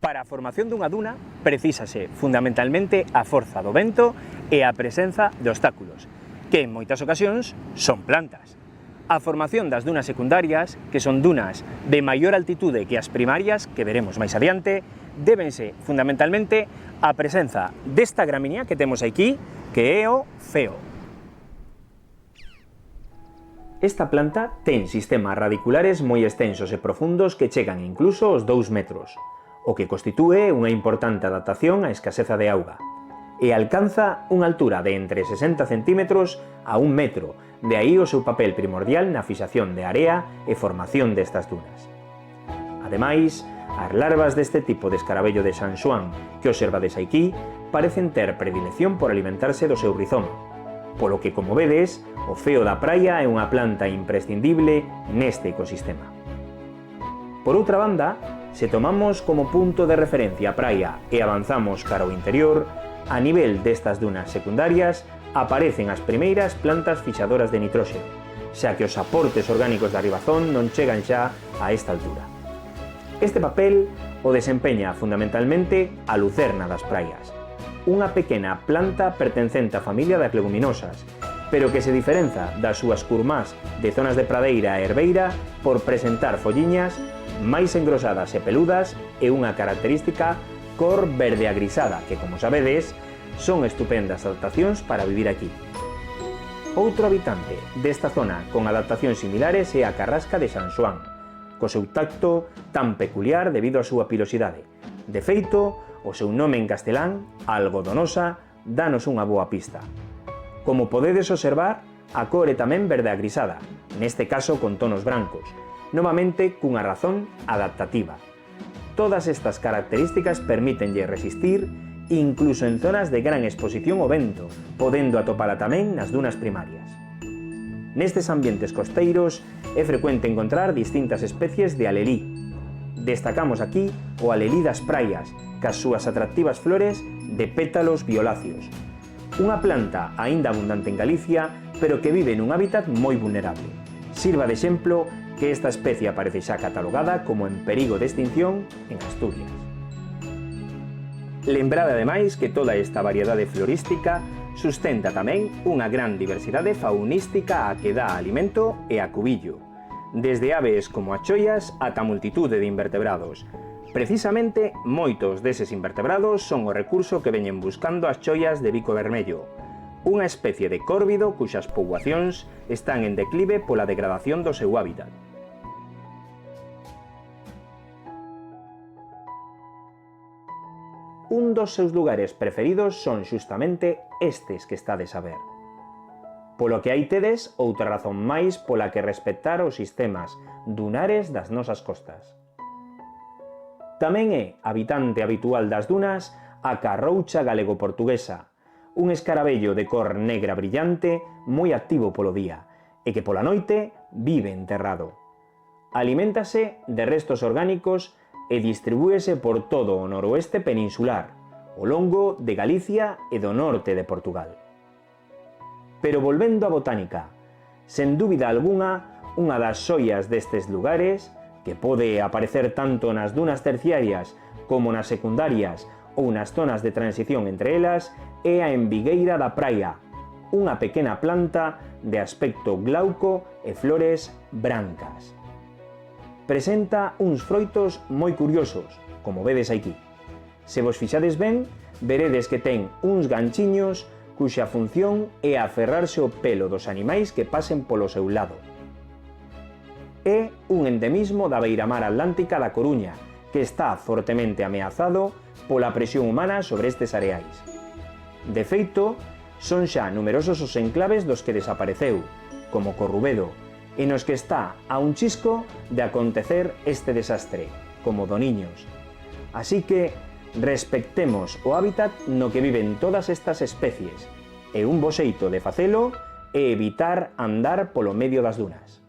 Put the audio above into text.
Para a formación dunha duna precísase fundamentalmente a forza do vento e a presenza de obstáculos, que en moitas ocasións son plantas. A formación das dunas secundarias, que son dunas de maior altitude que as primarias, que veremos máis adiante, débense fundamentalmente á presenza desta gramínea que temos aquí, que é o feo. Esta planta ten sistemas radiculares moi extensos e profundos que chegan incluso aos 2 metros, o que constitúe unha importante adaptación á escaseza de auga, e alcanza unha altura de entre 60 centímetros a 1 metro, de aí o seu papel primordial na fixación de area e formación destas dunas. Ademais, as larvas deste tipo de escarabello de San Xoán que observades aquí parecen ter predilección por alimentarse do seu rizoma, polo que, como vedes, o feo da praia é unha planta imprescindible neste ecosistema. Por outra banda, se tomamos como punto de referencia a praia e avanzamos cara ao interior, a nivel destas dunas secundarias aparecen as primeiras plantas fixadoras de nitróxeno, xa que os aportes orgánicos da ribazón non chegan xa a esta altura. Este papel o desempeña fundamentalmente a lucerna das praias, unha pequena planta pertencente á familia das leguminosas, pero que se diferenza das súas curmás de zonas de pradeira e herbeira por presentar folliñas máis engrosadas e peludas e unha característica cor verde agrisada que, como sabedes, son estupendas adaptacións para vivir aquí. Outro habitante desta zona con adaptacións similares é a carrasca de San Xoán, co seu tacto tan peculiar debido á súa pilosidade. De feito, o seu nome en castelán, algodonosa, danos unha boa pista. Como podedes observar, a cor é tamén verde agrisada, neste caso con tonos brancos, novamente cunha razón adaptativa. Todas estas características permítenlle resistir incluso en zonas de gran exposición ao vento, podendo atopala tamén nas dunas primarias. Nestes ambientes costeiros é frecuente encontrar distintas especies de alelí. Destacamos aquí o alelí das praias, cas súas atractivas flores de pétalos violáceos. Unha planta aínda abundante en Galicia, pero que vive nun hábitat moi vulnerable. Sirva de exemplo que esta especie aparece xa catalogada como en perigo de extinción en Asturias. Lembrade ademais que toda esta variedade florística sustenta tamén unha gran diversidade faunística a que dá alimento e acubillo, desde aves como as choias ata multitude de invertebrados. Precisamente, moitos deses invertebrados son o recurso que veñen buscando as choias de bico vermello, unha especie de córvido cuxas poboacións están en declive pola degradación do seu hábitat. Un dos seus lugares preferidos son xustamente estes que estades a ver. Polo que aí tedes outra razón máis pola que respectar os sistemas dunares das nosas costas. Tamén é habitante habitual das dunas a carroucha galego-portuguesa, un escarabello de cor negra brillante moi activo polo día e que pola noite vive enterrado. Aliméntase de restos orgánicos e distribúese por todo o noroeste peninsular, ao longo de Galicia e do norte de Portugal. Pero volvendo á botánica, sen dúbida algunha, unha das xoias destes lugares, que pode aparecer tanto nas dunas terciarias como nas secundarias ou nas zonas de transición entre elas, é a embigueira da praia, unha pequena planta de aspecto glauco e flores brancas. Presenta uns froitos moi curiosos, como vedes aquí. Se vos fixades ben, veredes que ten uns ganchiños cuxa función é aferrarse ao pelo dos animais que pasen polo seu lado. É un endemismo da beiramar atlántica da Coruña, que está fortemente ameazado pola presión humana sobre estes areais. De feito, son xa numerosos os enclaves dos que desapareceu, como Corrubedo, e nos que está a un chisco de acontecer este desastre, como Doniños. Así que respectemos o hábitat no que viven todas estas especies, e un bo xeito de facelo é evitar andar polo medio das dunas.